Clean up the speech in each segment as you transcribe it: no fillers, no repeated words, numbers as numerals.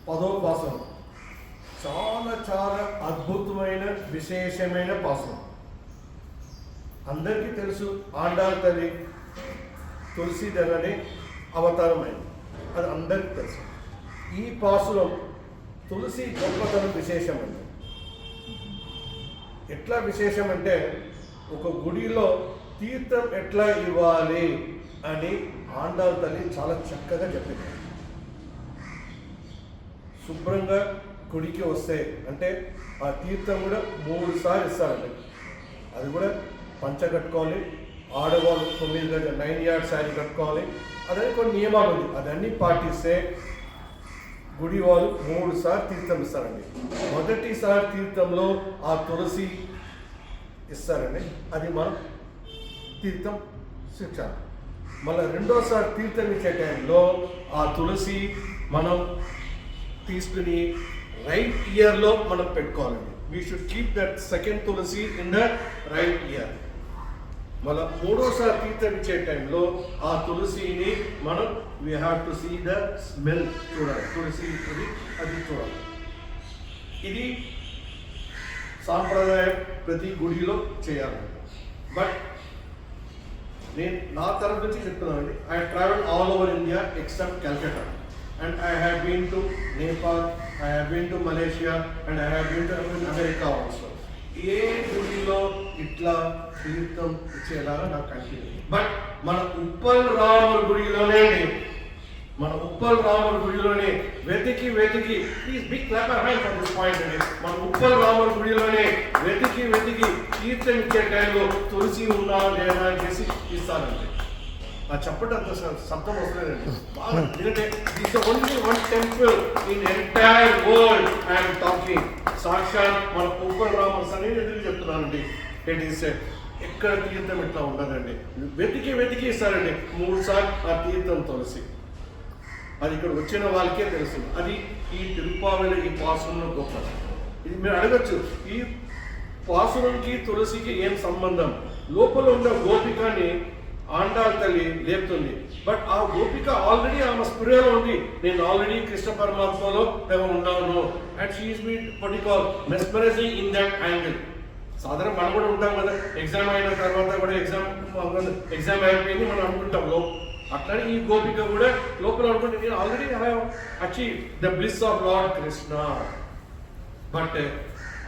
10వ పాసురం చాలా చాలా అద్భుతమైన విశేషమైన పాసురం. అందరికీ తెలుసు ఆండాళ్ తల్లి తులసీదేవి అవతారమైంది, అది అందరికీ తెలుసు. ఈ పాసురం తులసి గొప్పతనం విశేషమండి. ఎట్లా విశేషం అంటే, ఒక గుడిలో తీర్థం ఎట్లా ఇవ్వాలి అని ఆండాళ్ తల్లి చాలా చక్కగా చెప్పింది. శుభ్రంగా గుడికి వస్తే అంటే ఆ తీర్థం కూడా 3 సార్లు ఇస్తారండి. అది కూడా పంచ కట్టుకోవాలి, ఆడవాళ్ళు 9 గజ 9 యార్డ్ శారీ కట్టుకోవాలి. అదే కొన్ని నియమాలు ఉంది, అదన్నీ పాటిస్తే గుడి వాళ్ళు 3 సార్లు తీర్థం ఇస్తారండి. మొదటిసారి తీర్థంలో ఆ తులసి ఇస్తారండి, అది మనం తీర్థం శిక్షాలి. మళ్ళీ రెండోసారి తీర్థం ఇచ్చే టైంలో ఆ తులసి మనం తీసుకుని రైట్ ఇయర్లో మనం పెట్టుకోవాలండి. We should keep that second tulsi in the right ear. మళ్ళీ మూడోసారి తీర్థం ఇచ్చే టైంలో ఆ తులసిని మనం we have to see the smell చూడాలి, తులసి అది చూడాలి. ఇది సాంప్రదాయం ప్రతి గుడిలో చేయాలండి. బట్ నేను నా తరఫు నుంచి చెప్తున్నానండి, I travel all over India except Calcutta, and I have been to Nepal, I have been to Malaysia, and I have been to America also. ఏ గుడిలో ఇట్లా తీర్థం ఇచ్చేలాగా నాకు కనిపించింది. బట్ మన ఉప్పల్ రాముల గుడిలోనే వెతికి please big clap your hands for this point అండి. మన ఉప్పల్ రాముల గుడిలోనే వెతికి తీర్థం ఇచ్చే టైంలో తులసి ఉన్నా లేదా అని చేసి ఇస్తానండి. ఆ చెప్పటంత శబ్దం వస్తలేదండి బాగా. ఎందుకంటే this only one temple in entire world I'm talking. సాక్షాత్ మన ఉప్పల్ రాముల సన్నిధి ఎందుకు చెప్తున్నానండి, ఇట్ ఈస్ ఎక్కడ తీర్థం ఇట్లా ఉండదండి. వెతికి ఇస్తారండి 3 సార్లు ఆ తీర్థం తులసి. అది ఇక్కడ వచ్చిన వాళ్ళకే తెలుస్తుంది. అది ఈ తిరుపావళి ఈ పాసురంలో గొప్ప. ఇది మీరు అడగచ్చు, ఈ పాసురంకి తులసికి ఏం సంబంధం? లోపల ఉన్న గోపికని ఆండాళ్ తల్లి లేపుతుంది. బట్ ఆ గోపిక ఆల్రెడీ ఆమె స్పిరిచువల్ ఉంది, నేను ఆల్రెడీ కృష్ణ పరమాత్మలో ఉన్నాను. And she is been what you call mesmerising in that angle. సాధారణ మనం కూడా ఉంటాం కదా, ఎగ్జామ్ అయిన తర్వాత కూడా ఎగ్జామ్ అయిపోయింది మనం అనుకుంటాం అట్లనే ఈ గోపిక కూడా లోపల అనుకుంటే నేను already have achieve the bliss of lord Krishna. But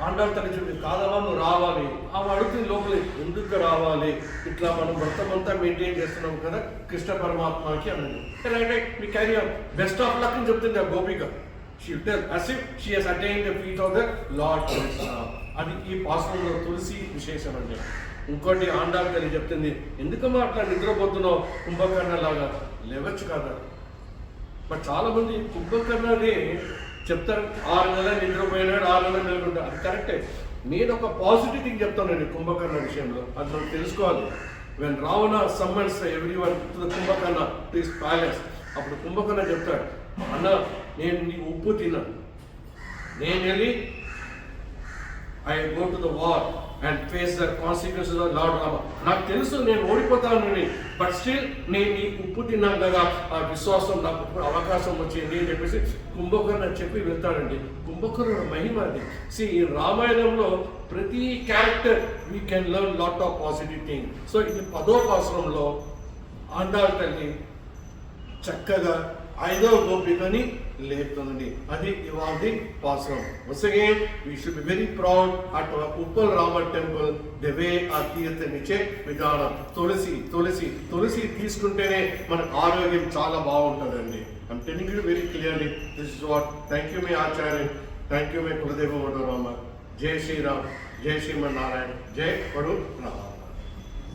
Andal తల్లి చూడండి, కాదమ్మా నువ్వు రావాలి. ఆమె అడుగుతుంది లోపల, ఎందుకు రావాలి? ఇట్లా మనం మొత్తం అంతా మెయింటైన్ చేస్తున్నాం కదా కృష్ణ పరమాత్మకి అన్నది. అంటే మీ క్యారియర్ బెస్ట్ ఆఫ్ లక్ అని చెప్తుంది ఆ గోపిక. She tell as if she has attained the feet of the Lord Krishna. అది ఈ పాసురంలో తులసి విశేషం అండి. ఇంకోటి ఆండాళ్ తల్లి చెప్తుంది, ఎందుకమ్మా అట్లా నిద్రపోతున్నావు కుంభకర్ణలాగా, లేవచ్చు కదా. బట్ చాలా మంది కుంభకర్ణని చెప్తారు, 6 నెలలు నిద్రపోయినాడు, 6 నెలలు నిలబడ్డాడు. అది కరెక్టే. నేను ఒక పాజిటివ్ థింగ్ చెప్తానండి కుంభకర్ణ విషయంలో, అది మనం తెలుసుకోవాలి. When Ravana summons everyone to the Kumbhakarna to his palace, అప్పుడు కుంభకర్ణ చెప్తాడు, అన్న నేను నీ ఉప్పు తిన్నాను, నేను వెళ్ళి I go to the war and face the consequences of lord Rama. నాకు తెలుసు నేను ఓడిపోతానని, బట్ స్టిల్ నేను నీ ఉప్పు తిన్నాను కదా, ఆ విశ్వాసం నాకు అవకాశం వచ్చింది అని చెప్పేసి కుంభకర్ణ చెప్పి వెళ్తాడండి. కుంభకర్ణ మహిమ అది. ఈ రామాయణంలో ప్రతి character we can learn lot of positive thing. So ఇది 10వ పాసురంలో ఆండాళ్ తల్లి చక్కగా 5వ గోపికని లేపుతుందండి. అది ఇవాళ pasuram. Once again, we should be very proud at our Uppal Rama temple the way ఆ తీర్థం ఇచ్చే విధానం. తులసి తీసుకుంటేనే మన ఆరోగ్యం చాలా బాగుంటుందండి. I'm telling you very clearly, this is what. Thank you, my Acharya. Thank you, my Kuladeva Madhurama. Jai Shri Ram, Jai Shri Mannarayan, Jai Padu Ram.